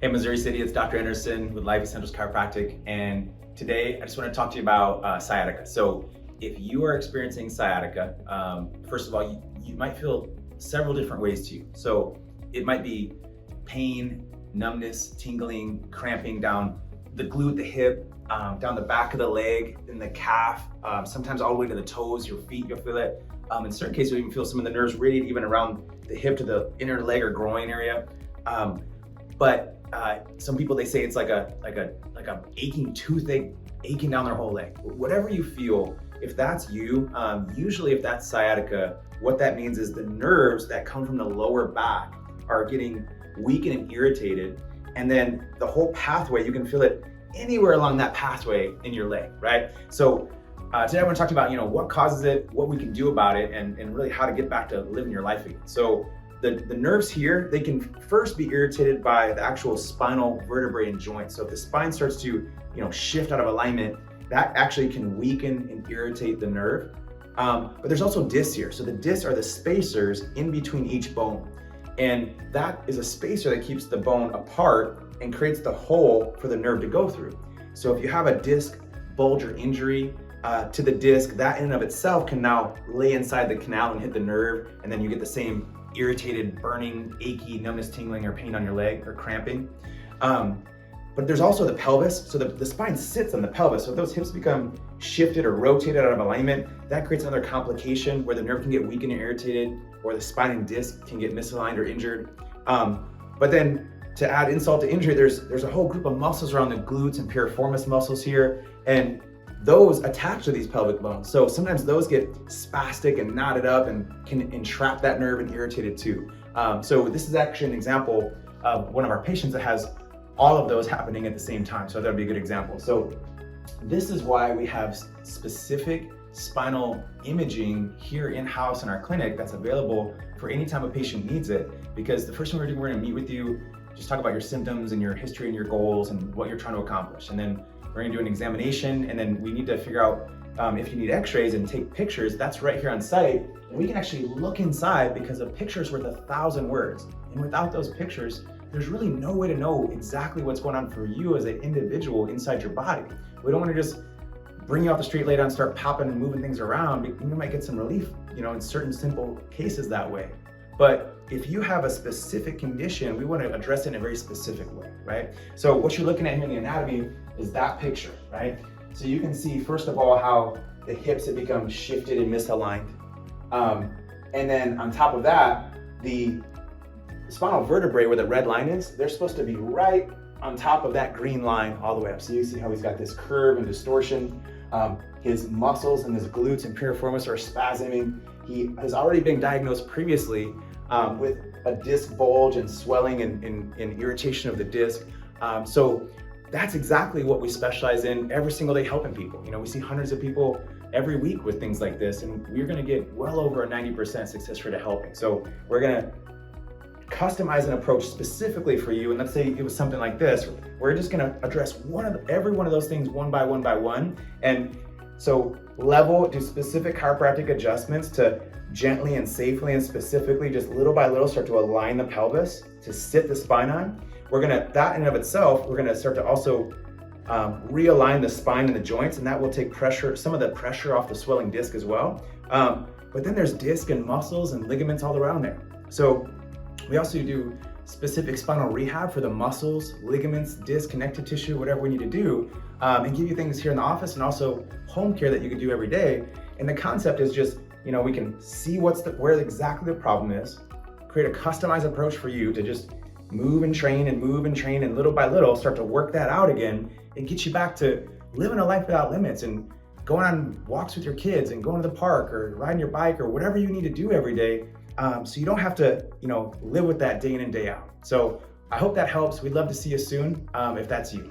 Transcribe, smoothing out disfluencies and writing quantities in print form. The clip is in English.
Hey, Missouri City, it's Dr. Anderson with 𝗨𝐵𝐵𝗁 Chiropractic, and today I just want to talk to you about sciatica. So if you are experiencing sciatica, first of all, you might feel several different ways to you. So it might be pain, numbness, tingling, cramping down the glute, the hip, down the back of the leg, in the calf, sometimes all the way to the toes, your feet, you'll feel it. In certain cases, you'll even feel some of the nerves radiate even around the hip to the inner leg or groin area. But some people, they say it's like a aching toothache, aching down their whole leg. Whatever you feel, if that's you, usually if that's sciatica, what that means is the nerves that come from the lower back are getting weakened and irritated. And then the whole pathway, you can feel it anywhere along that pathway in your leg, right? So today I want to talk about, what causes it, what we can do about it, and really how to get back to living your life again. So the nerves here, they can first be irritated by the actual spinal vertebrae and joints. So if the spine starts to, shift out of alignment, that actually can weaken and irritate the nerve. But there's also discs here. So the discs are the spacers in between each bone. And that is a spacer that keeps the bone apart and creates the hole for the nerve to go through. So if you have a disc bulge or injury to the disc, that in and of itself can now lay inside the canal and hit the nerve, and then you get the same irritated, burning, achy, numbness, tingling, or pain on your leg or cramping. But there's also the pelvis. So the spine sits on the pelvis. So if those hips become shifted or rotated out of alignment, that creates another complication where the nerve can get weakened and irritated, or the spine and disc can get misaligned or injured. But then to add insult to injury, there's a whole group of muscles around the glutes and piriformis muscles here, and those attach to these pelvic bones. So sometimes those get spastic and knotted up and can entrap that nerve and irritate it too. So this is actually an example of one of our patients that has all of those happening at the same time. So that would be a good example. So this is why we have specific spinal imaging here in-house in our clinic that's available for any time a patient needs it. Because the first thing we're gonna meet with you, just talk about your symptoms and your history and your goals and what you're trying to accomplish. And then we're gonna do an examination, and then we need to figure out if you need x-rays and take pictures. That's right here on site. And we can actually look inside, because a picture's worth 1,000 words. And without those pictures, there's really no way to know exactly what's going on for you as an individual inside your body. We don't want to just bring you off the street, lay down, and start popping and moving things around. You might get some relief, in certain simple cases that way. But if you have a specific condition, we want to address it in a very specific way, right? So what you're looking at here in the anatomy is that picture, right? So you can see, first of all, how the hips have become shifted and misaligned. And then on top of that, the spinal vertebrae, where the red line is, they're supposed to be right on top of that green line all the way up. So you see how he's got this curve and distortion. His muscles and his glutes and piriformis are spasming. He has already been diagnosed previously with a disc bulge and swelling and irritation of the disc. So that's exactly what we specialize in every single day, helping people. We see hundreds of people every week with things like this, and we're gonna get well over a 90% success rate of helping. So we're gonna customize an approach specifically for you. And let's say it was something like this. We're just gonna address every one of those things one by one. And so do specific chiropractic adjustments to gently and safely and specifically, just little by little, start to align the pelvis to sit the spine on. That in and of itself, we're gonna start to also realign the spine and the joints, and that will take some of the pressure off the swelling disc as well. But then there's disc and muscles and ligaments all around there. So we also do specific spinal rehab for the muscles, ligaments, disc, connective tissue, whatever we need to do, and give you things here in the office, and also home care that you can do every day. And the concept is just, we can see where exactly the problem is, create a customized approach for you to just move and train, and little by little start to work that out again and get you back to living a life without limits and going on walks with your kids and going to the park or riding your bike or whatever you need to do every day. So you don't have to, live with that day in and day out. So I hope that helps. We'd love to see you soon if that's you.